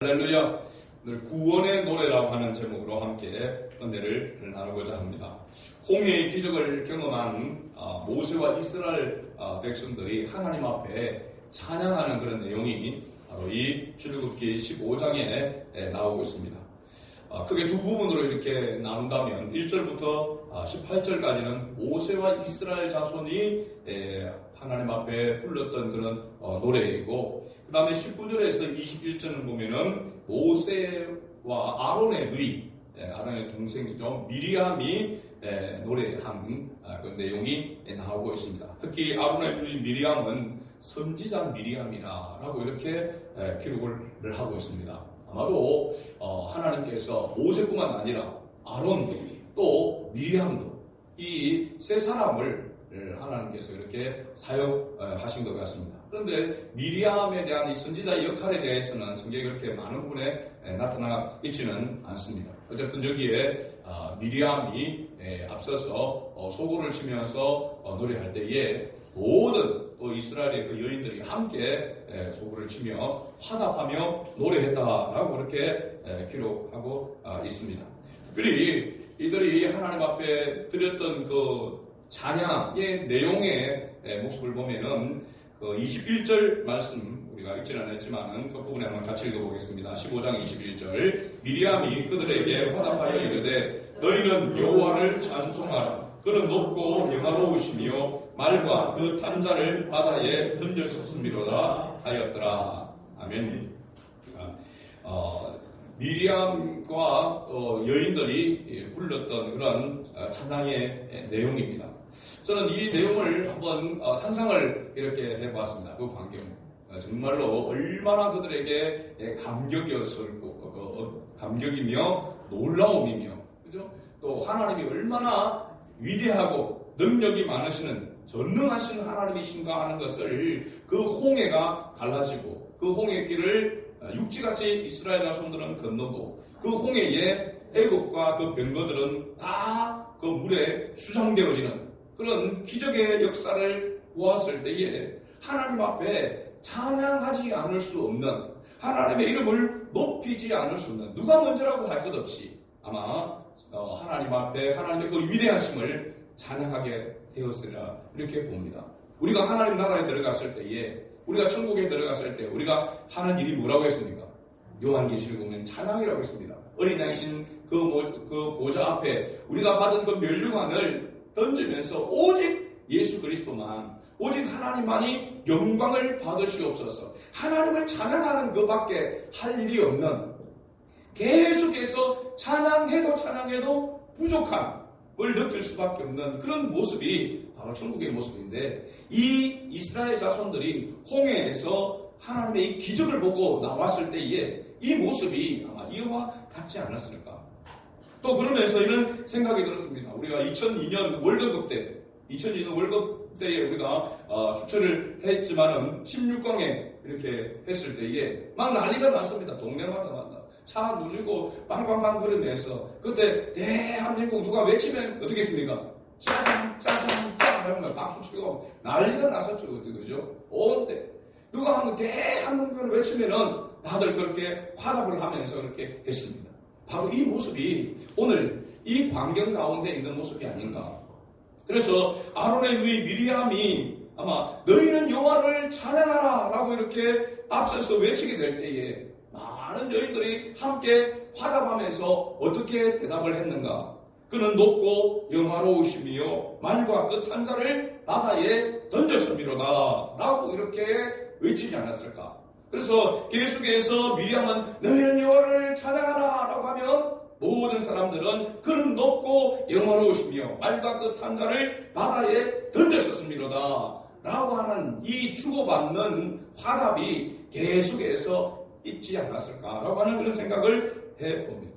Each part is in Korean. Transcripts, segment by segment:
할렐루야. 오늘 구원의 노래라고 하는 제목으로 함께 은혜를 나누고자 합니다. 홍해의 기적을 경험한 모세와 이스라엘 백성들이 하나님 앞에 찬양하는 그런 내용이 바로 이 출애굽기 15장에 나오고 있습니다. 크게 두 부분으로 이렇게 나눈다면 1절부터 18절까지는 모세와 이스라엘 자손이 하나님 앞에 불렀던 그런 노래이고, 그 다음에 19절에서 21절을 보면은 모세와 아론의 누이, 아론의 동생이죠, 미리암이 노래한 그 내용이 나오고 있습니다. 특히 아론의 누이 미리암은 선지자 미리암이라고 이렇게 기록을 하고 있습니다. 아마도 하나님께서 모세뿐만 아니라 아론도 또 미리암도 이 세 사람을 하나님께서 이렇게 사용하신 것 같습니다. 그런데 미리암에 대한 이 선지자의 역할에 대해서는 성경에 그렇게 많은 부분에 나타나 있지는 않습니다. 어쨌든 여기에 미리암이 앞서서 소고를 치면서 노래할 때에 모든 또 이스라엘의 그 여인들이 함께 소고를 치며 화답하며 노래했다라고 그렇게 기록하고 있습니다. 특별히 이들이 하나님 앞에 드렸던 그 찬양의 내용의 모습을 보면은 그 21절 말씀 우리가 읽지는 않았지만은 그 부분에 한번 같이 읽어보겠습니다. 15장 21절. 미리암이 그들에게 화답하여 이르되 너희는 여호와를 찬송하라. 그는 높고 영화로우시며 말과 그 탄자를 바다에 던졌었음이로다 하였더라. 아멘. 미리암과 여인들이 불렀던 그런 찬양의 내용입니다. 저는 이 내용을 한번 상상을 이렇게 해봤습니다. 그 광경. 정말로 얼마나 그들에게 감격이며 놀라움이며, 그죠? 또 하나님이 얼마나 위대하고 능력이 많으시는 전능하신 하나님이신가 하는 것을 그 홍해가 갈라지고 그 홍해길을 육지같이 이스라엘 자손들은 건너고 그 홍해에 애국과 그 병거들은 다 그 물에 수장되어지는 그런 기적의 역사를 보았을 때에 하나님 앞에 찬양하지 않을 수 없는, 하나님의 이름을 높이지 않을 수 없는, 누가 먼저라고 할 것 없이 아마 하나님 앞에 하나님의 그 위대하심을 찬양하게 되었으리라 이렇게 봅니다. 우리가 하나님 나라에 들어갔을 때에, 우리가 천국에 들어갔을 때 우리가 하는 일이 뭐라고 했습니까? 요한계시를 보면 찬양이라고 했습니다. 어린 양신 그 보좌 앞에 우리가 받은 그 면류관을 던지면서 오직 예수 그리스도만, 오직 하나님만이 영광을 받으시옵소서, 하나님을 찬양하는 것밖에 할 일이 없는, 계속해서 찬양해도 부족함을 느낄 수밖에 없는 그런 모습이 바로 천국의 모습인데, 이 이스라엘 자손들이 홍해에서 하나님의 이 기적을 보고 나왔을 때에 이 모습이 아마 이와 같지 않았을까. 또 그러면서 이런 생각이 들었습니다. 우리가 2002년 월드컵 때에 우리가 주최를 했지만은 16강에 이렇게 했을 때에 막 난리가 났습니다. 동네마다 차 눌리고 빵빵빵 그러면서 그때 대한민국 누가 외치면 어떻게 했습니까? 짜장 하면 박수 치고 난리가 났었죠. 그죠? 온데 누가 하면 대한민국을 외치면은 다들 그렇게 화답을 하면서 그렇게 했습니다. 바로 이 모습이 오늘 이 광경 가운데 있는 모습이 아닌가. 그래서 아론의 누이 미리암이 아마 너희는 여호와를 찬양하라 라고 이렇게 앞서서 외치게 될 때에 많은 여인들이 함께 화답하면서 어떻게 대답을 했는가. 그는 높고 영화로우시며 말과 그 탄자를 바다에 던졌음이로다 라고 이렇게 외치지 않았을까. 그래서 계속해서 미리암은 너희는 여호와를 찬양하라 라고 하면 모든 사람들은 그는 높고 영화로우시며 말과 그 탄자를 바다에 던졌었음이로다 라고 하는 이 주고받는 화답이 계속해서 있지 않았을까라고 하는 그런 생각을 해봅니다.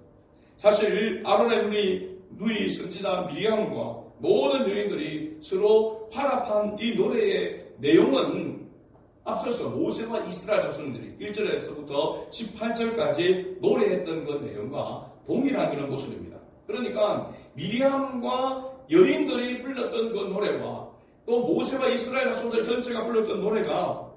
사실 아론의 누이 선지자 미리암과 모든 여인들이 서로 화답한 이 노래의 내용은 앞서서 모세와 이스라엘 자손들이 1절에서부터 18절까지 노래했던 그 내용과 동일한 그런 모습입니다. 그러니까 미리암과 여인들이 불렀던 그 노래와 또 모세와 이스라엘 자손들 전체가 불렀던 노래가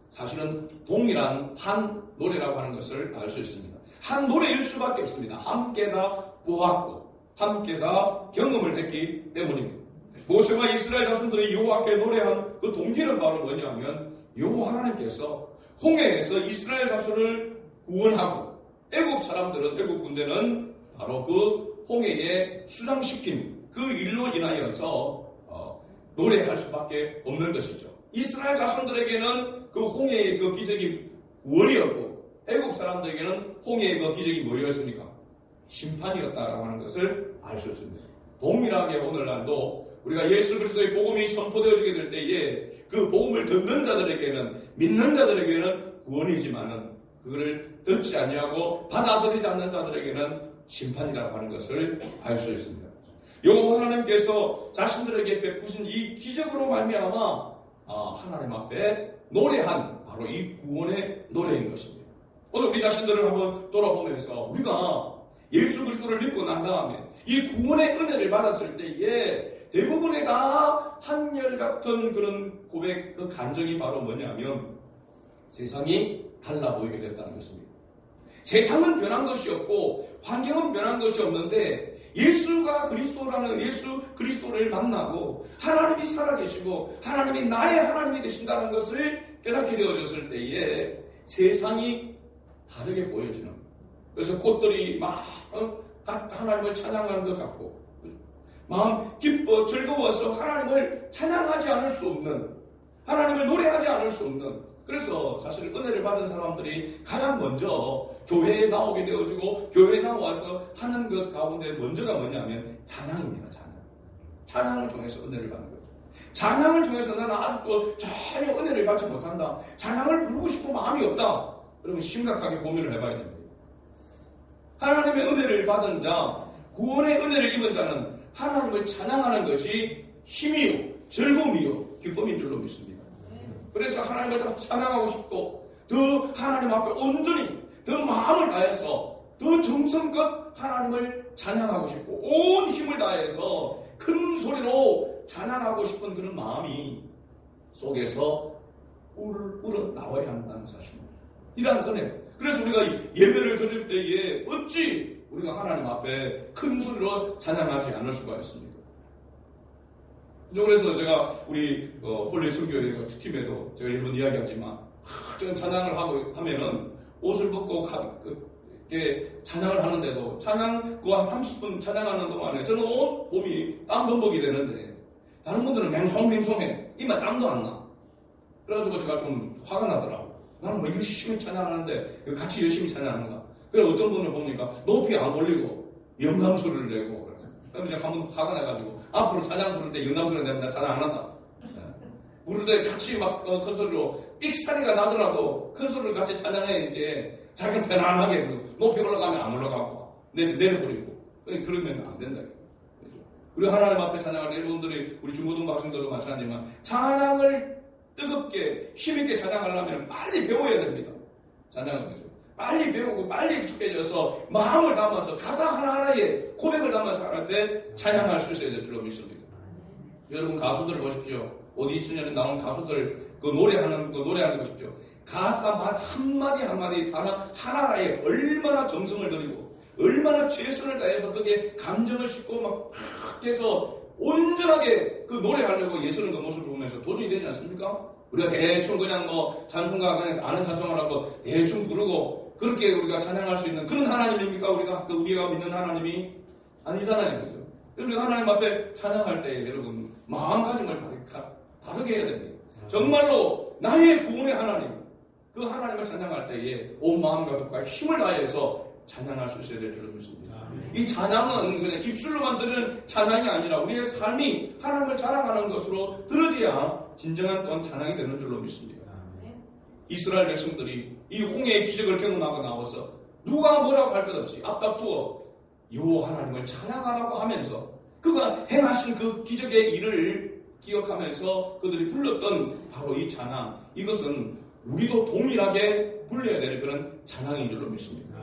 사실은 동일한 한 노래라고 하는 것을 알 수 있습니다. 한 노래일 수밖에 없습니다. 함께 다 보았고 함께 다 경험을 했기 때문입니다. 모세와 이스라엘 자손들이 여호와께 노래한 그 동기는 바로 뭐냐면 여호와 하나님께서 홍해에서 이스라엘 자손을 구원하고 애국 사람들은, 애국 군대는 바로 그 홍해에 수장시킨 그 일로 인하여서 노래할 수밖에 없는 것이죠. 이스라엘 자손들에게는 그 홍해의 그 기적이 구원이었고 애국 사람들에게는 홍해의 그 기적이 뭐였습니까? 심판이었다라고 하는 것을 알 수 있습니다. 동일하게 오늘날도 우리가 예수 그리스도의 복음이 선포되어지게 될 때에 그 복음을 듣는 자들에게는, 믿는 자들에게는 구원이지만은 그거를 듣지 아니하고 받아들이지 않는 자들에게는 심판이라고 하는 것을 알 수 있습니다. 여호와 하나님께서 자신들에게 베푸신 이 기적으로 말미암아 하나님 앞에 노래한 바로 이 구원의 노래인 것입니다. 오늘 우리 자신들을 한번 돌아보면서 우리가 예수 그리스도를 믿고 난 다음에 이 구원의 은혜를 받았을 때에 대부분의 다 한결같은 그런 고백, 그 감정이 바로 뭐냐면 세상이 달라 보이게 됐다는 것입니다. 세상은 변한 것이 없고 환경은 변한 것이 없는데 예수가 그리스도라는 예수 그리스도를 만나고 하나님이 살아계시고 하나님이 나의 하나님이 되신다는 것을 깨닫게 되어졌을 때에 세상이 다르게 보여지는, 그래서 꽃들이 막 하나님을 찬양하는 것 같고 마음 기뻐 즐거워서 하나님을 찬양하지 않을 수 없는, 하나님을 노래하지 않을 수 없는, 그래서 사실 은혜를 받은 사람들이 가장 먼저 교회에 나오게 되어지고 교회에 나와서 하는 것 가운데 먼저가 뭐냐면 찬양입니다. 찬양을 통해서 은혜를 받는 거예요. 찬양을 통해서 나는 아직도 전혀 은혜를 받지 못한다, 찬양을 부르고 싶은 마음이 없다, 그러면 심각하게 고민을 해봐야 됩니다. 하나님의 은혜를 받은 자, 구원의 은혜를 입은 자는 하나님을 찬양하는 것이 힘이요, 즐거움이요, 기쁨인 줄로 믿습니다. 그래서 하나님을 더 찬양하고 싶고 더 하나님 앞에 온전히 더 마음을 다해서 더 정성껏 하나님을 찬양하고 싶고 온 힘을 다해서 큰 소리로 찬양하고 싶은 그런 마음이 속에서 우러 나와야 한다는 사실입니다. 이러한 은혜. 그래서 우리가 예배를 드릴 때에 어찌 우리가 하나님 앞에 큰 소리로 찬양하지 않을 수가 있습니까? 그래서 제가 우리 홀리 선교회 팀에도 제가 여러 번 이야기하지만 저는 찬양을 하면은 옷을 벗고 이렇게 찬양을 하는데도 찬양 그 한 30분 찬양하는 동안에 저는 온 몸이 땀 범벅이 되는데 다른 분들은 맹송맹송해, 이마 땀도 안 나. 그래가지고 제가 좀 화가 나더라고. 나는 뭐 열심히 찬양하는데 같이 열심히 찬양하는가. 그래서 어떤 분을 보니까 높이 안 올리고 영감 소리를 내고, 그래서 제가 한번 화가 나가지고 앞으로 찬양 부를 때 영감 소리 내면 나 찬양 안 한다. 부를 때 같이 막 큰 소리로 삑사리가 나더라도 큰 소리를 같이 찬양해 이제 자기는 편안하게 높이 올라가면 안 올라가고 내려버리고, 그러면 안 된다. 우리 하나님 앞에 찬양할 때 여러분들이 우리 중고등부 학생들도 마찬가지지만 찬양을 뜨겁게 힘있게 찬양하려면 빨리 배워야 됩니다. 찬양은 거죠. 빨리 배우고 빨리 익숙해져서 마음을 담아서 가사 하나하나에 고백을 담아서 할 때 찬양할 수 있어야 될 줄로 믿습니다. 여러분 가수들 보십시오. 오디션에 나온 가수들 그 노래하는 거 보십시오. 가사 한마디 한마디 단어 하나하나에 얼마나 정성을 들이고 얼마나 최선을 다해서 거기에 감정을 싣고 막 해서 온전하게 그 노래하려고 예수는 그 모습을 보면서 도저히 되지 않습니까? 우리가 대충 그냥 뭐 찬송가 그냥 아는 찬송을 하고 대충 부르고 그렇게 우리가 찬양할 수 있는 그런 하나님입니까? 우리가 믿는 하나님이 아니잖아요. 그죠? 우리가 하나님 앞에 찬양할 때 여러분 마음가짐을 다르게 해야 됩니다. 정말로 나의 구원의 하나님, 그 하나님을 찬양할 때에 온 마음과 뜻과 힘을 다해서 찬양할 수 있어야 될 줄로 믿습니다. 이 찬양은 그냥 입술로만 들은 찬양이 아니라 우리의 삶이 하나님을 자랑하는 것으로 들어져야 진정한 또한 찬양이 되는 줄로 믿습니다. 이스라엘 백성들이 이 홍해의 기적을 경험하고 나와서 누가 뭐라고 할 것 없이 앞다투어 여호와 하나님을 찬양하라고 하면서 그가 행하신 그 기적의 일을 기억하면서 그들이 불렀던 바로 이 찬양, 이것은 우리도 동일하게 불러야 될 그런 찬양인 줄로 믿습니다.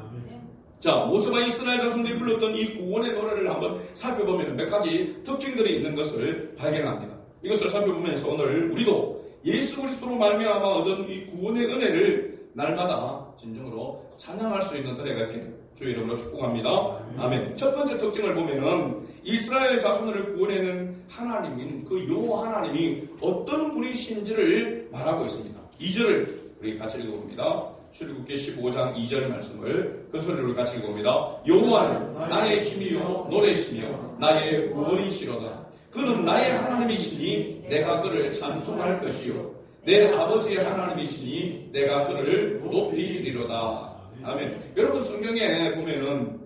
자, 모세와 이스라엘 자손들이 불렀던 이 구원의 노래를 한번 살펴보면 몇 가지 특징들이 있는 것을 발견합니다. 이것을 살펴보면서 오늘 우리도 예수 그리스도로 말미암아 얻은 이 구원의 은혜를 날마다 진정으로 찬양할 수 있는 은혜가 있기를 주의 이름으로 축복합니다. 아멘. 첫 번째 특징을 보면은 이스라엘 자손을 구원해낸 하나님인 그 여호와 하나님이 어떤 분이신지를 말하고 있습니다. 2절을 우리 같이 읽어봅니다. 출애굽기 15장 2절 말씀을 큰 소리로 우리 같이 읽어봅니다. 여호와는 나의 힘이요 노래시며 나의 구원이시로다. 그는 나의 하나님이시니 내가 그를 찬송할 것이요 내 아버지의 하나님이시니 내가 그를 높이리로다. 아멘. 여러분 성경에 보면은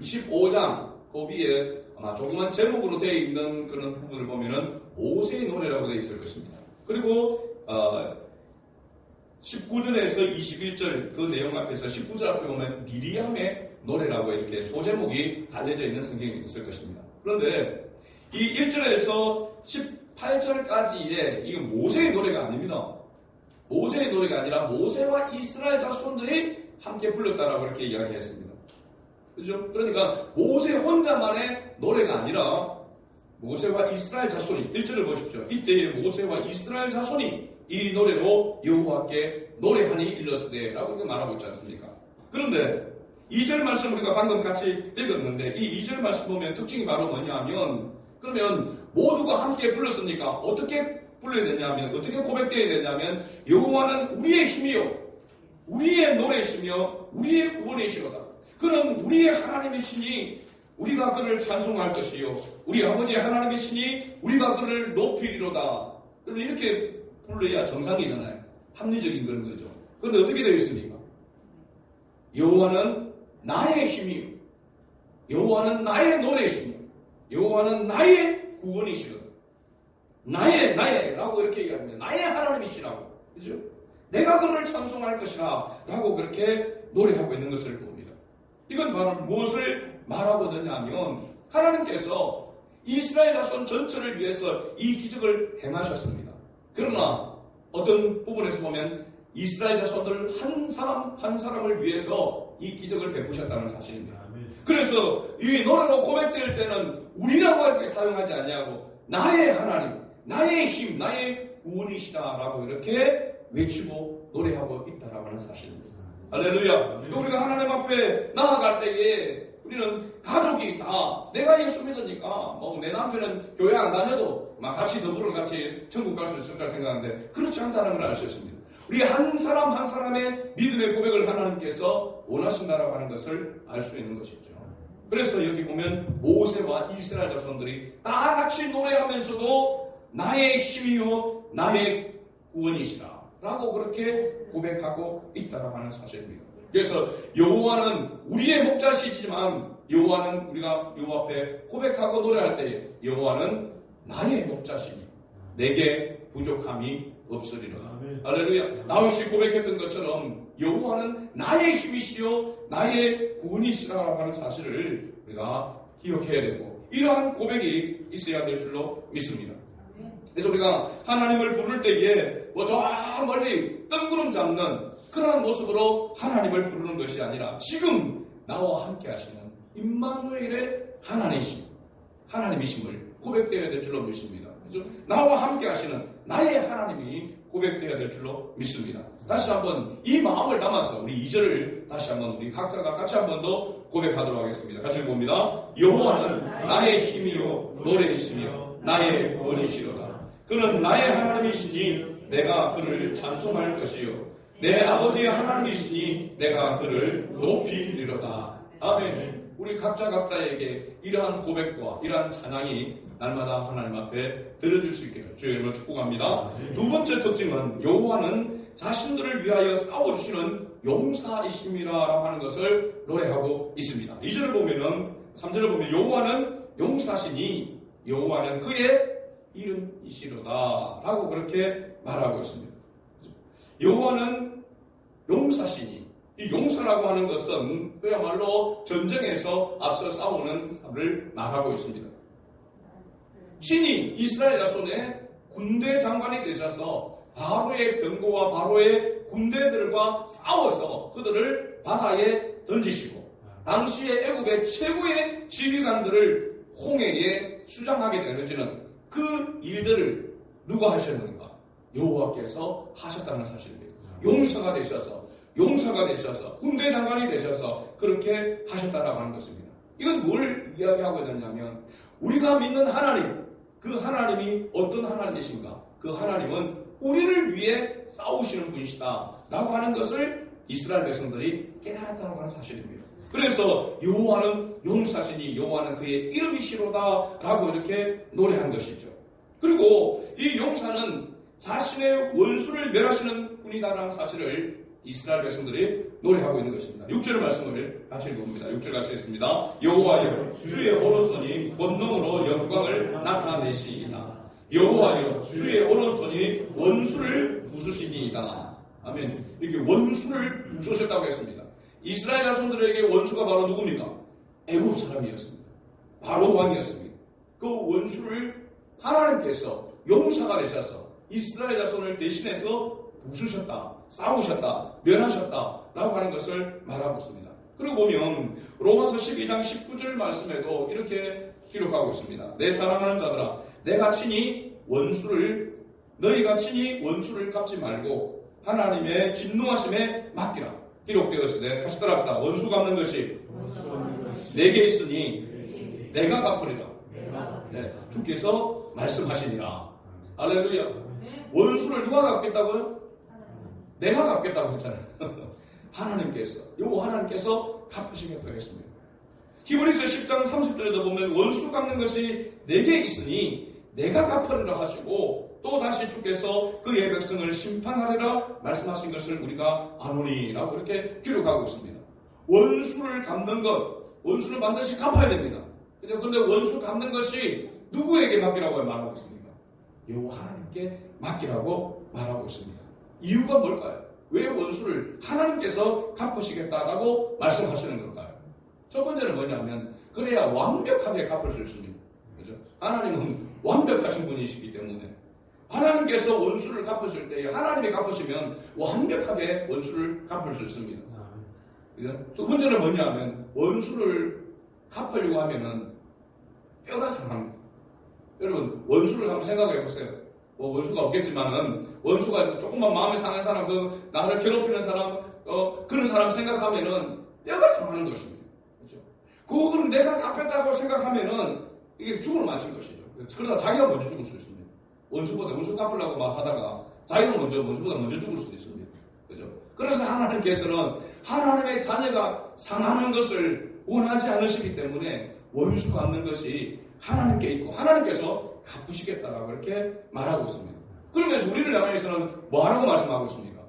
15장 거기에 아마 조그만 제목으로 되어 있는 그런 부분을 보면은 모세의 노래라고 되어 있을 것입니다. 그리고 19절에서 21절 그 내용 앞에서 19절 앞에 보면 미리암의 노래라고 이렇게 소제목이 달려져 있는 성경이 있을 것입니다. 그런데 이 1절에서 18절까지의 이게 모세의 노래가 아닙니다. 모세의 노래가 아니라 모세와 이스라엘 자손들이 함께 불렀다라고 이렇게 이야기했습니다. 그렇죠? 그러니까 모세 혼자만의 노래가 아니라 모세와 이스라엘 자손이 1절을 보십시오. 이때에 모세와 이스라엘 자손이 이 노래로 여호와께 노래하니 일렀으되 라고 이렇게 말하고 있지 않습니까? 그런데 2절 말씀 우리가 방금 같이 읽었는데 이 2절 말씀 보면 특징이 바로 뭐냐면 그러면 모두가 함께 불렀으니까 어떻게 불러야 되냐면 어떻게 고백되어야 되냐면 여호와는 우리의 힘이요 우리의 노래이시며 우리의 구원이시로다. 그는 우리의 하나님이시니 우리가 그를 찬송할 것이요 우리 아버지의 하나님이시니 우리가 그를 높이리로다. 이렇게 불러야 정상이잖아요. 합리적인 그런 거죠. 그런데 어떻게 되어 있습니까? 여호와는 나의 힘이요 여호와는 나의 노래이시며 여호와는 나의 구원이시로다. 나의라고 이렇게 얘기합니다. 나의 하나님이시라고. 그죠? 내가 그를 찬송할 것이라 라고 그렇게 노래하고 있는 것을 봅니다. 이건 바로 무엇을 말하고 있느냐면 하나님께서 이스라엘 자손 전체를 위해서 이 기적을 행하셨습니다. 그러나 어떤 부분에서 보면 이스라엘 자손들 한 사람 한 사람을 위해서 이 기적을 베푸셨다는 사실입니다. 그래서 이 노래로 고백될 때는 우리라고 이렇게 사용하지 아니하고 나의 하나님, 나의 힘, 나의 구원이시다라고 이렇게 외치고 노래하고 있다라고 하는 사실입니다. 할렐루야. 우리가 하나님 앞에 나아갈 때에 우리는 가족이 다 내가 예수 믿으니까 뭐 내 남편은 교회 안 다녀도 막 같이 더불어 같이 천국 갈 수 있을까 생각하는데 그렇지 않다는 걸 알 수 있습니다. 우리 한 사람 한 사람의 믿음의 고백을 하나님께서 원하신다라고 하는 것을 알 수 있는 것이죠. 그래서 여기 보면 모세와 이스라엘 자손들이 다 같이 노래하면서도 나의 힘이요 나의 구원이시다 라고 그렇게 고백하고 있다라고 하는 사실입니다. 그래서 여호와는 우리의 목자시지만 여호와는 우리가 여호와 앞에 고백하고 노래할 때 여호와는 나의 목자시니 내게 부족함이 없으리로다. 할렐루야. 다윗이 고백했던 것처럼 여호와는 나의 힘이시요 나의 구원이시라고 하는 사실을 우리가 기억해야 되고 이러한 고백이 있어야 될 줄로 믿습니다. 그래서 우리가 하나님을 부를 때에 뭐 저 멀리 뜬구름 잡는 그러한 모습으로 하나님을 부르는 것이 아니라 지금 나와 함께 하시는 임마누엘의 하나님이심을 고백되어야 될 줄로 믿습니다. 그래서 나와 함께 하시는 나의 하나님이 고백되어야 될 줄로 믿습니다. 다시 한번 이 마음을 담아서 우리 2절을 다시 한번 우리 각자가 같이 한번 더 고백하도록 하겠습니다. 같이 봅니다. 여호와는 나의 힘이요 노래이시며 나의 구원이시로다. 그는 나의 하나님이시니 내가 그를 찬송할 것이요 내 아버지의 하나님이시니 내가 그를 높이리로다. 아멘. 우리 각자에게 이러한 고백과 이러한 찬양이 날마다 하나님 앞에 들어줄 수 있기를 주의 이름으로 축복합니다. 두 번째 특징은 여호와는 자신들을 위하여 싸워주시는 용사이심이라고 하는 것을 노래하고 있습니다. 2절을 보면은 3절을 보면 여호와는 용사시니 여호와는 그의 이름이시로다 라고 그렇게 말하고 있습니다. 여호와는 용사시니 이 용사라고 하는 것은 그야말로 전쟁에서 앞서 싸우는 사람을 말하고 있습니다. 신이 이스라엘 자손의 군대 장관이 되셔서 바로의 병거와 바로의 군대들과 싸워서 그들을 바다에 던지시고 당시의 애굽의 최고의 지휘관들을 홍해에 수장하게 되어지는 그 일들을 누가 하셨는가? 여호와께서 하셨다는 사실입니다. 용사가 되셔서 용사가 되셔서 군대 장관이 되셔서 그렇게 하셨다라고 하는 것입니다. 이건 뭘 이야기하고 있느냐면 우리가 믿는 하나님, 그 하나님이 어떤 하나님이신가? 그 하나님은 우리를 위해 싸우시는 분이시다 라고 하는 것을 이스라엘 백성들이 깨달았다고 하는 사실입니다. 그래서 여호와는 용사시니 여호와는 그의 이름이시로다 라고 이렇게 노래한 것이죠. 그리고 이 용사는 자신의 원수를 멸하시는 분이다라는 사실을 이스라엘 백성들이 노래하고 있는 것입니다. 6절 말씀을 같이 읽어봅니다. 6절 같이 읽습니다. 여호와여 주의 오른손이 권능으로 영광을 나타내시이다. 여호와여 주의 오른손이 원수를 부수시니이다. 아멘. 이렇게 원수를 부수셨다고 했습니다. 이스라엘 자손들에게 원수가 바로 누굽니까? 애굽 사람이었습니다. 바로 왕이었습니다. 그 원수를 하나님께서 용사가 되셔서 이스라엘 자손을 대신해서 부수셨다, 싸우셨다, 멸하셨다 라고 하는 것을 말하고 있습니다. 그리고 보면 로마서 12장 19절 말씀에도 이렇게 기록하고 있습니다. 내 사랑하는 자들아 너희가 친히 원수를 갚지 말고 하나님의 진노하심에 맡기라. 기록되었으되 다시 따라합시다. 원수 갚는 것이 내게 있으니 내가 갚으리라. 네, 주께서 말씀하시니라. 할렐루야. 원수를 누가 갚겠다고요? 내가 갚겠다고 했잖아요. 하나님께서 갚으시겠다고 했습니다. 히브리서 10장 30절에도 보면 원수 갚는 것이 내게 있으니 내가 갚으리라 하시고 또 다시 주께서 그의 백성을 심판하리라 말씀하신 것을 우리가 아노니라고 이렇게 기록하고 있습니다. 원수를 갚는 것, 원수는 반드시 갚아야 됩니다. 그런데 원수 갚는 것이 누구에게 맡기라고 말하고 있습니까? 여호와 하나님께 맡기라고 말하고 있습니다. 이유가 뭘까요? 왜 원수를 하나님께서 갚으시겠다라고 말씀하시는 걸까요? 첫 번째는 뭐냐면 그래야 완벽하게 갚을 수 있습니다. 그죠? 하나님은 완벽하신 분이시기 때문에 하나님께서 원수를 갚으실 때 하나님이 갚으시면 완벽하게 원수를 갚을 수 있습니다. 그죠? 두 번째는 뭐냐면 원수를 갚으려고 하면은 뼈가 상합니다. 여러분 원수를 한번 생각해 보세요. 원수가 없겠지만은 원수가 조금만 마음이 상한 사람, 나를 괴롭히는 사람, 그런 사람 생각하면은 뼈가 상하는 것입니다. 그렇죠? 그거는 내가 갚았다고 생각하면은 이게 죽을 맞은 것이죠. 그러다 자기가 먼저 죽을 수 있습니다. 원수 갚으려고 막 하다가 자기가 원수보다 먼저 죽을 수도 있습니다. 그죠? 그래서 하나님께서는 하나님의 자녀가 상하는 것을 원하지 않으시기 때문에 원수 갚는 것이 하나님께 있고 하나님께서 갚으시겠다라고 이렇게 말하고 있습니다. 그러면서 우리를 향해서는 뭐 하라고 말씀하고 있습니까?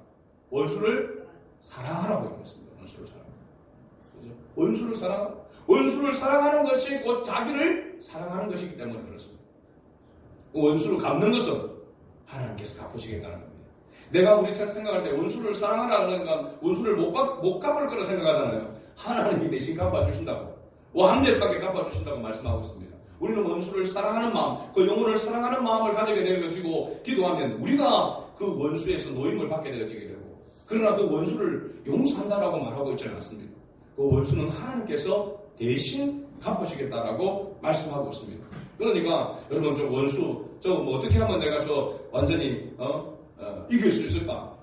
원수를 사랑하라고 얘기했습니다. 원수를 사랑하라. 원수를 사랑하는 것이 곧 자기를 사랑하는 것이기 때문에 그렇습니다. 원수를 갚는 것은 하나님께서 갚으시겠다는 겁니다. 내가 우리 생각할 때 원수를 사랑하라는 건 원수를 못 갚을 거라 생각하잖아요. 하나님이 대신 갚아주신다고. 완벽하게 갚아주신다고 말씀하고 있습니다. 우리는 원수를 사랑하는 마음, 그 영혼을 사랑하는 마음을 가지게 되어지고 기도하면 우리가 그 원수에서 노임을 받게 되어지게 되고, 그러나 그 원수를 용서한다라고 말하고 있지 않습니다. 그 원수는 하나님께서 대신 갚으시겠다라고 말씀하고 있습니다. 그러니까 여러분 저 원수 뭐 어떻게 하면 내가 완전히 이길 수 있을까?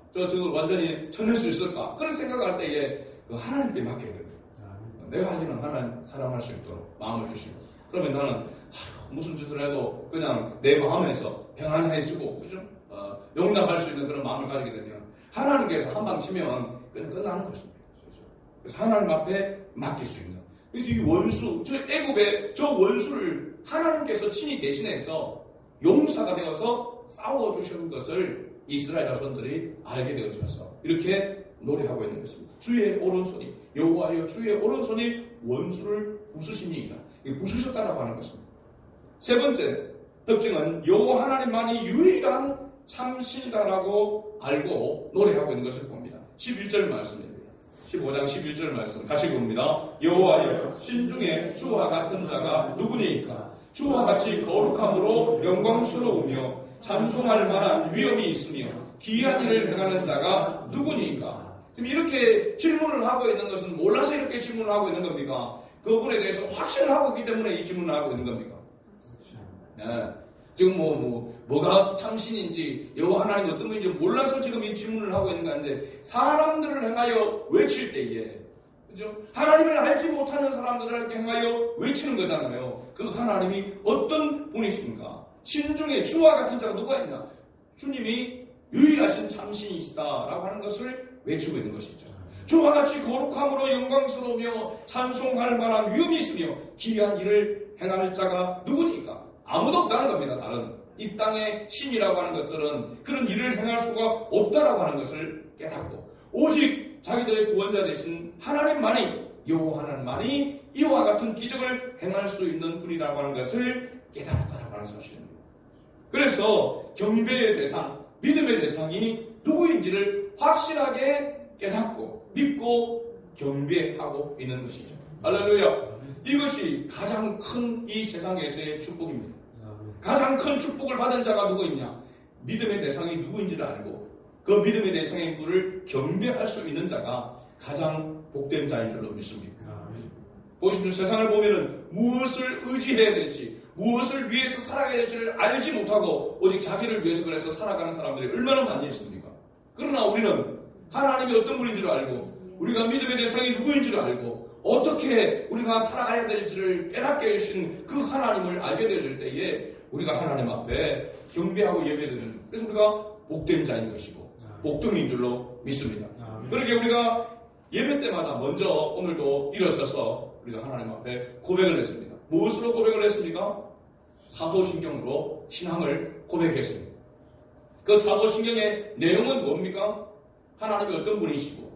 완전히 쳐낼 수 있을까? 그런 생각할 때에 하나님께 맡겨야 됩니다. 내가 아니면 하나님 사랑할 수 있도록 마음을 주시고, 그러면 나는 무슨 짓을 해도 그냥 내 마음에서 평안해지고, 그죠? 용납할 수 있는 그런 마음을 가지게 되면 하나님께서 한 방 치면 그냥 끝나는 것입니다. 그렇죠? 그래서 하나님 앞에 맡길 수 있는. 그래서 이 원수, 애굽의 원수를 하나님께서 친히 대신해서 용사가 되어서 싸워주시는 것을 이스라엘 자손들이 알게 되어져서 이렇게 노래하고 있는 것입니다. 주의 오른손이, 여호와여 주의 오른손이 원수를 부수시니이다. 부수셨다라고 하는 것입니다. 세 번째 특징은 여호와 하나님만이 유일한 참신이다라고 알고 노래하고 있는 것을 봅니다. 11절 말씀입니다. 15장 11절 말씀 같이 봅니다. 여호와여 신중에 주와 같은 자가 누구니까? 주와 같이 거룩함으로 영광스러우며 찬송할 만한 위엄이 있으며 기이한 일을 행하는 자가 누구니까? 지금 이렇게 질문을 하고 있는 것은 몰라서 이렇게 질문을 하고 있는 겁니까? 그분에 대해서 확신을 하고 있기 때문에 이 질문을 하고 있는 겁니까? 네. 지금 뭐가 참신인지 여호와 하나님 어떤 분인지 몰라서 지금 이 질문을 하고 있는 거 아닌데, 사람들을 향하여 외칠 때에, 그죠? 하나님을 알지 못하는 사람들을 향하여 외치는 거잖아요. 그 하나님이 어떤 분이신가? 신중에 주와 같은 자가 누가 있나? 주님이 유일하신 참신이시다라고 하는 것을 외치고 있는 것이죠. 주와 같이 거룩함으로 영광스러우며 찬송할 만한 위엄이 있으며 기이한 일을 행할 자가 누구니까? 아무도 없다는 겁니다. 다른 이 땅의 신이라고 하는 것들은 그런 일을 행할 수가 없다라고 하는 것을 깨닫고, 오직 자기들의 구원자 되신 하나님만이, 여호와 하나님만이 이와 같은 기적을 행할 수 있는 분이라고 하는 것을 깨달았다라고 하는 사실입니다. 그래서 경배의 대상, 믿음의 대상이 누구인지를 확실하게 깨닫고 믿고 경배하고 있는 것이죠. 할렐루야. 이것이 가장 큰 이 세상에서의 축복입니다. 가장 큰 축복을 받은 자가 누구 있냐? 믿음의 대상이 누구인지를 알고 그 믿음의 대상의 분을 경배할 수 있는 자가 가장 복된 자인 줄로 믿습니다. 보십시오. 세상을 보면은 무엇을 의지해야 될지, 무엇을 위해서 살아가야 될지를 알지 못하고 오직 자기를 위해서 그래서 살아가는 사람들이 얼마나 많이 있습니까? 그러나 우리는 하나님이 어떤 분인지를 알고 우리가 믿음의 대상이 누구인지를 알고 어떻게 우리가 살아가야 될지를 깨닫게 해주신 그 하나님을 알게 되어질 때에 우리가 하나님 앞에 경배하고 예배드리는, 그래서 우리가 복된 자인 것이고 복등인 줄로 믿습니다. 그렇게 우리가 예배 때마다 먼저 오늘도 일어서서 우리가 하나님 앞에 고백을 했습니다. 무엇으로 고백을 했습니까? 사도신경으로 신앙을 고백했습니다. 그 사도신경의 내용은 뭡니까? 하나님이 어떤 분이시고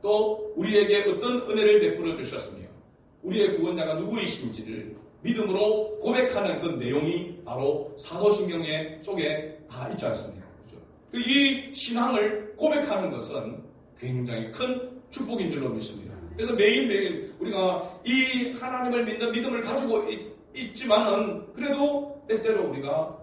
또 우리에게 어떤 은혜를 베풀어 주셨으며 우리의 구원자가 누구이신지를 믿음으로 고백하는 그 내용이 바로 사도신경의 속에 다 있지 않습니까? 그렇죠? 이 신앙을 고백하는 것은 굉장히 큰 축복인 줄로 믿습니다. 그래서 매일매일 우리가 이 하나님을 믿는 믿음을 가지고 있지만은 그래도 때때로 우리가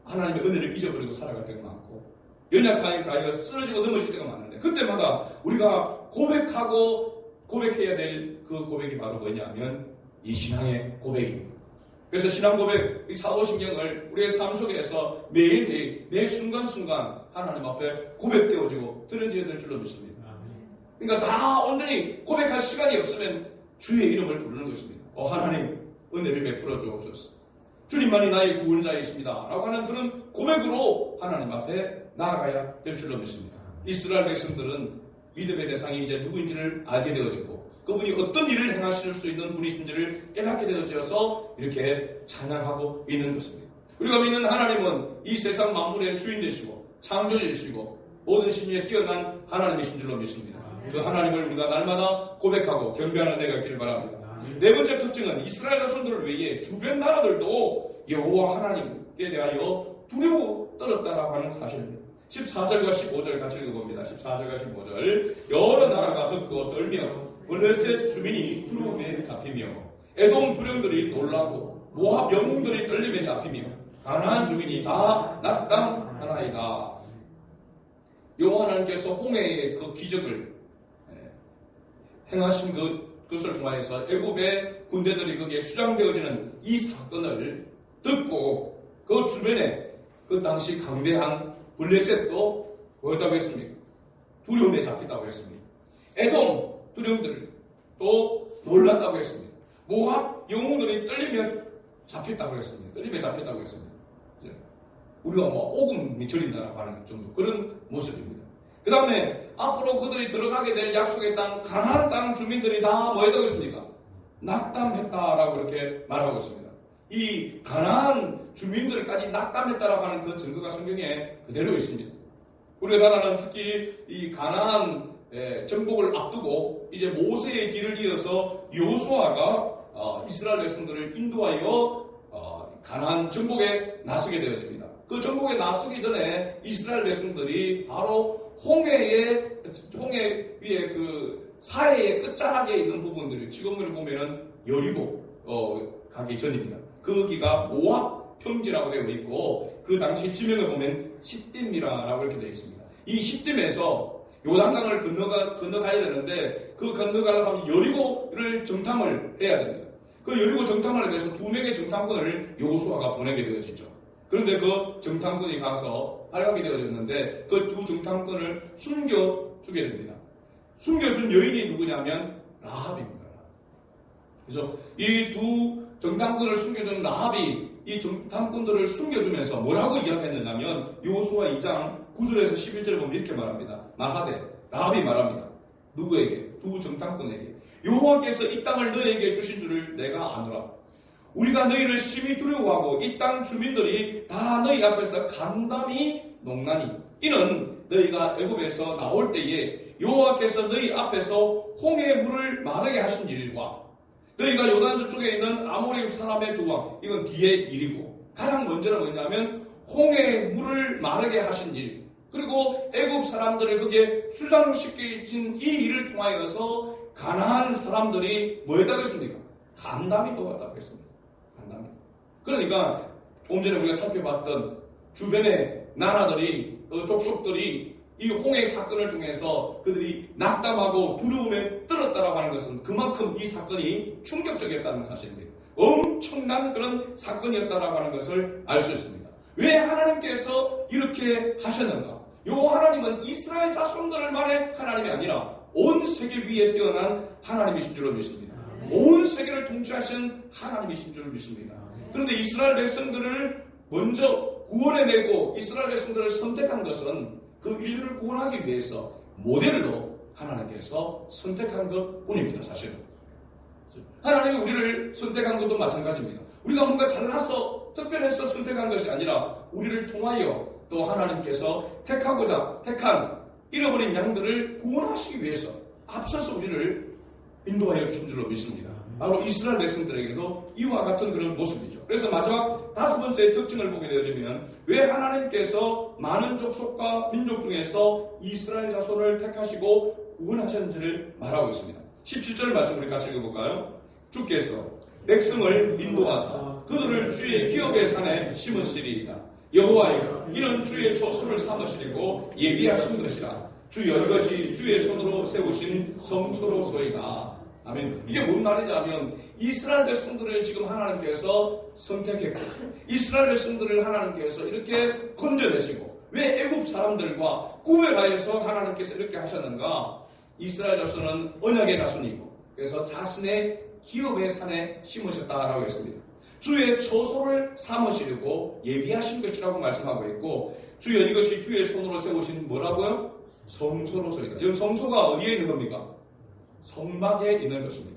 하나님의 은혜를 잊어버리고 살아갈 때가 많고 연약한 가위가 쓰러지고 넘어질 때가 많은데, 그때마다 우리가 고백해야 될 그 고백이 바로 뭐냐면 이 신앙의 고백입니다. 그래서 신앙 고백, 이 사도신경을 우리의 삶 속에서 매일매일 매 순간순간 하나님 앞에 고백되어지고 드려져야 될 줄로 믿습니다. 그러니까 다 온전히 고백할 시간이 없으면 주의 이름을 부르는 것입니다. 하나님 은혜를 베풀어 주옵소서. 주님만이 나의 구원자이십니다 라고 하는 그런 고백으로 하나님 앞에 나아가야 될 줄로 믿습니다. 이스라엘 백성들은 믿음의 대상이 이제 누구인지를 알게 되어졌고 그분이 어떤 일을 행하실 수 있는 분이신지를 깨닫게 되어져서 이렇게 찬양하고 있는 것입니다. 우리가 믿는 하나님은 이 세상 만물의 주인 되시고 창조주이시고 모든 신위에 뛰어난 하나님이신 줄로 믿습니다. 그 하나님을 우리가 날마다 고백하고 경배하는 데가 있기를 바랍니다. 네 번째 특징은 이스라엘 자손들을 위해 주변 나라들도 여호와 하나님께 대하여 두려워 떨었다라고 하는 사실입니다. 14절과 15절 같이 읽어봅니다. 14절과 15절. 여러 나라가 듣고 떨며 블레셋 주민이 두려움에 잡히며 에돔 두령들이 놀라고 모압 영웅들이 떨림에 잡히며 가나안 주민이 다 낙담하나이다. 여호와 하나님께서 홍해의 그 기적을 행하신 그것을 통하여서 애굽의 군대들이 거기에 수장되어지는 이 사건을 듣고 그 주변에 그 당시 강대한 블레셋도 뭐였다고 했습니까? 두려움에 잡혔다고 했습니다. 에돔 두령들 또 놀랐다고 했습니다. 모압 영웅들이 떨림에 잡혔다고 했습니다. 떨림에 잡혔다고 했습니다. 우리가 오금이 저린다라고 하는 정도 그런 모습입니다. 그 다음에 앞으로 그들이 들어가게 될 약속의 땅 가나안 땅 주민들이 다 뭐했다고 했습니까? 낙담했다라고 이렇게 말하고 있습니다. 이 가나안 주민들까지 낙담했다라고 하는 그 증거가 성경에 그대로 있습니다. 우리가 잘 아는 특히 이 가나안 정복을 앞두고 이제 모세의 길을 이어서 여호수아가 이스라엘 백성들을 인도하여 가나안 정복에 나서게 되어집니다. 그 정복에 나서기 전에 이스라엘 백성들이 바로 홍해 위에 그 사해의 끝자락에 있는 부분들이 지금을 보면은 여리고 가기 전입니다. 거기가 모압 평지라고 되어 있고 그 당시 지명을 보면 시딤이라고 이렇게 되어 있습니다. 이 시딤에서 요단강을 건너가야 되는데 그 건너가려면 여리고를 정탐을 해야 됩니다. 그 여리고 정탐을 위해서 2명의 정탐꾼을 여호수아가 보내게 되어지죠. 그런데 그 정탐꾼이 가서 발각이 되어졌는데 그 2 정탐꾼을 숨겨주게 됩니다. 숨겨준 여인이 누구냐면 라합입니다. 그래서 이 2 정탐꾼을 숨겨준 라합이 이 정탐꾼들을 숨겨주면서 뭐라고 이야기했느냐면 여호수아 2장 9절에서 11절에 보면 이렇게 말합니다. 말하되 라합이 말합니다. 누구에게? 2 정탐꾼에게. 여호와께서 이 땅을 너희에게 주신 줄을 내가 아노라. 우리가 너희를 심히 두려워하고 이 땅 주민들이 다 너희 앞에서 간담이 농나니 이는 너희가 애굽에서 나올 때에 여호와께서 너희 앞에서 홍해의 물을 마르게 하신 일과 너희가 요단 저쪽에 있는 아모리 사람의 2왕, 이건 뒤의 일이고 가장 먼저는 뭐냐면 홍해의 물을 마르게 하신 일, 그리고 애굽 사람들을 거기에 수상시키신 이 일을 통하여서 가나안 사람들이 뭐 했다고 했습니까? 간담이 놓았다고 했습니다. 간담이. 그러니까 조금 전에 우리가 살펴봤던 주변의 나라들이, 족속들이 이 홍해 사건을 통해서 그들이 낙담하고 두려움에 떨었다라고 하는 것은 그만큼 이 사건이 충격적이었다는 사실입니다. 엄청난 그런 사건이었다라고 하는 것을 알 수 있습니다. 왜 하나님께서 이렇게 하셨는가? 요 하나님은 이스라엘 자손들만의 하나님이 아니라 온 세계 위에 뛰어난 하나님이신 줄로 믿습니다. 온 세계를 통치하신 하나님이신 줄로 믿습니다. 그런데 이스라엘 백성들을 먼저 구원해내고 이스라엘 백성들을 선택한 것은 그 인류를 구원하기 위해서 모델로 하나님께서 선택한 것 뿐입니다. 사실은 하나님이 우리를 선택한 것도 마찬가지입니다. 우리가 뭔가 잘나서 특별해서 선택한 것이 아니라 우리를 통하여 또 하나님께서 택한 잃어버린 양들을 구원하시기 위해서 앞서서 우리를 인도하여 주신 줄로 믿습니다. 바로 이스라엘 백성들에게도 이와 같은 그런 모습이죠. 그래서 마지막 5번째 특징을 보게 되어지면 왜 하나님께서 많은 족속과 민족 중에서 이스라엘 자손을 택하시고 구원하셨는지를 말하고 있습니다. 17절 말씀 우리 같이 읽어볼까요? 주께서 백성을 인도하사 그들을 주의 기업의 산에 심으시리이다. 여호와여 이는 주의 초소를 삼으시리고 예비하신 것이라. 주여 이것이 주의 손으로 세우신 성소로소이다. 아멘. 이게 뭔 말이냐면 이스라엘 백성들을 지금 하나님께서 선택했고 이스라엘 백성들을 하나님께서 이렇게 건져내시고 왜 애굽 사람들과 구별하여서 하나님께서 이렇게 하셨는가? 이스라엘 자손은 언약의 자손이고 그래서 자신의 기업의 산에 심으셨다라고 했습니다. 주의 처소를 삼으시려고 예비하신 것이라고 말씀하고 있고 주여 이것이 주의 손으로 세우신 뭐라고요? 성소로소이다. 여러분 성소가 어디에 있는 겁니까? 성막에 있는 것입니다.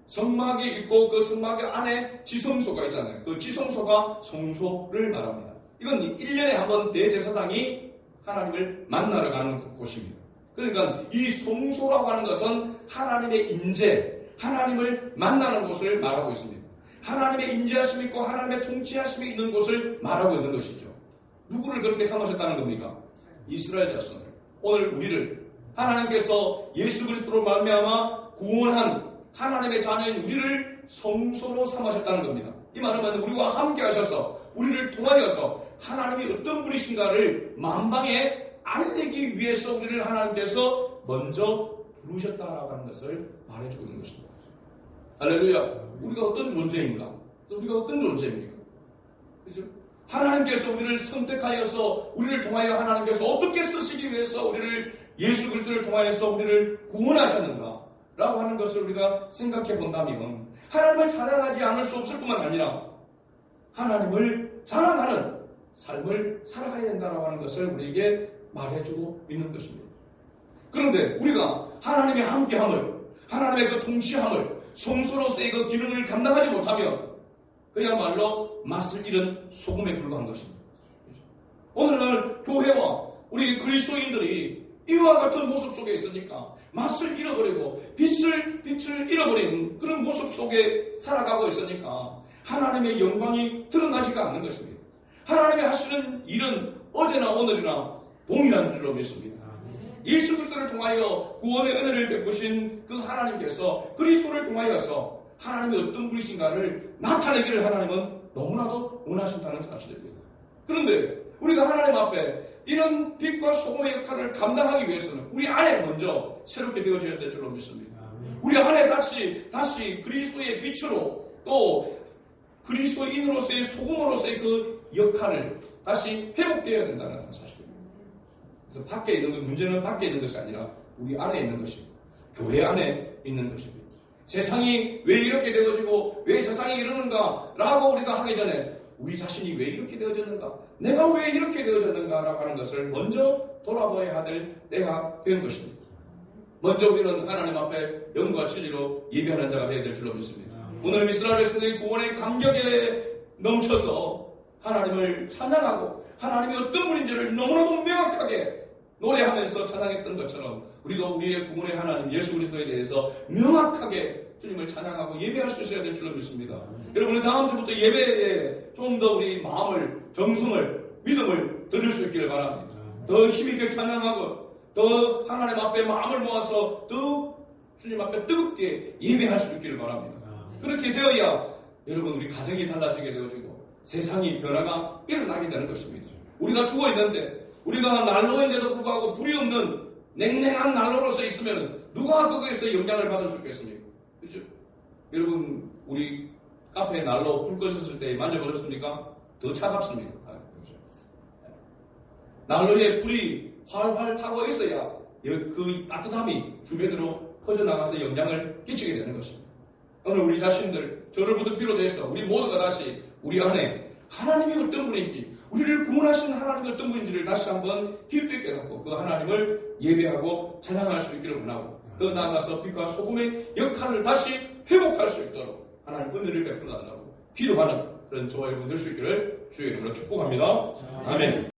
성막이 있고 그 성막 안에 지성소가 있잖아요. 그 지성소가 성소를 말합니다. 이건 1년에 한 번 대제사장이 하나님을 만나러 가는 곳입니다. 그러니까 이 성소라고 하는 것은 하나님의 인재, 하나님을 만나는 곳을 말하고 있습니다. 하나님의 인재하심이 있고 하나님의 통치하심이 있는 곳을 말하고 있는 것이죠. 누구를 그렇게 삼으셨다는 겁니까? 이스라엘 자손을. 오늘 우리를 하나님께서 예수 그리스도로 말미암아 구원한 하나님의 자녀인 우리를 성소로 삼으셨다는 겁니다. 이 말은 우리와 함께 하셔서 우리를 통하여서 하나님이 어떤 분이신가를 만방에 알리기 위해서 우리를 하나님께서 먼저 부르셨다라고 하는 것을 말해주고 있는 것입니다. 할렐루야. 우리가 어떤 존재인가? 우리가 어떤 존재입니까? 그죠? 하나님께서 우리를 선택하여서 우리를 통하여 하나님께서 어떻게 쓰시기 위해서 우리를 예수 그리스도를 통하여서 우리를 구원하셨는가? 라고 하는 것을 우리가 생각해 본다면 하나님을 찬양하지 않을 수 없을 뿐만 아니라 하나님을 자랑하는 삶을 살아가야 된다라고 하는 것을 우리에게 말해주고 있는 것입니다. 그런데 우리가 하나님의 함께함을, 하나님의 그 통치함을, 성소로서의 그 기능을 감당하지 못하면 그야말로 맛을 잃은 소금에 불과한 것입니다. 오늘날 교회와 우리 그리스도인들이 이와 같은 모습 속에 있으니까 맛을 잃어버리고 빛을 잃어버린 그런 모습 속에 살아가고 있으니까 하나님의 영광이 드러나지가 않는 것입니다. 하나님이 하시는 일은 어제나 오늘이나 동일한 줄로 믿습니다. 예수 그리스도를 통하여 구원의 은혜를 베푸신 그 하나님께서 그리스도를 통하여서 하나님이 어떤 분이신가를 나타내기를 하나님은 너무나도 원하신다는 사실입니다. 그런데 우리가 하나님 앞에 이런 빛과 소금의 역할을 감당하기 위해서는 우리 안에 먼저 새롭게 되어져야 될 줄로 믿습니다. 우리 안에 다시 그리스도의 빛으로 또 그리스도인으로서의 소금으로서의 그 역할을 다시 회복되어야 된다는 사실입니다. 그래서 밖에 있는 것, 문제는 밖에 있는 것이 아니라 우리 안에 있는 것입니다. 교회 안에 있는 것입니다. 세상이 왜 이렇게 되어지고 왜 세상이 이러는가 라고 우리가 하기 전에 우리 자신이 왜 이렇게 되어졌는가, 내가 왜 이렇게 되어졌는가 라고 하는 것을 먼저 돌아봐야 될 때가 되는 것입니다. 먼저 우리는 하나님 앞에 영과 진리로 예배하는 자가 되어야 될 줄로 믿습니다. 오늘 이스라엘 백성의 구원의 감격에 넘쳐서 하나님을 찬양하고 하나님이 어떤 분인지를 너무나도 명확하게 노래하면서 찬양했던 것처럼 우리도 우리의 구원의 하나님 예수 그리스도에 대해서 명확하게 주님을 찬양하고 예배할 수 있어야 될 줄로 믿습니다. 여러분, 다음 주부터 예배에 좀 더 우리 마음을, 정성을, 믿음을 드릴 수 있기를 바랍니다. 더 힘있게 찬양하고 더 하나님 앞에 마음을 모아서 더 주님 앞에 뜨겁게 예배할 수 있기를 바랍니다. 그렇게 되어야 여러분 우리 가정이 달라지게 되어지고 세상이 변화가 일어나게 되는 것입니다. 우리가 죽어 있는데, 우리가 난로인데도 불구하고 불이 없는 냉랭한 난로로서 있으면 누가 거기에서 영향을 받을 수 있겠습니까? 그렇죠? 여러분, 우리 카페 난로 불 꺼졌을 때 만져보셨습니까? 더 차갑습니다. 그렇죠? 난로에 불이 활활 타고 있어야 그 따뜻함이 주변으로 퍼져나가서 영향을 끼치게 되는 것입니다. 오늘 우리 자신들, 저를 비롯해서 우리 모두가 다시 우리 안에 하나님이 어떤 분인지, 우리를 구원하신 하나님이 어떤 분인지를 다시 한번 깊이 깨닫고 그 하나님을 예배하고 찬양할 수 있기를 원하고, 더 나아가서 빛과 소금의 역할을 다시 회복할 수 있도록 하나님 은혜를 베풀어 달라고 기도하는 그런 저와 여러분 될 수 있기를 주의 이름으로 축복합니다. 아멘.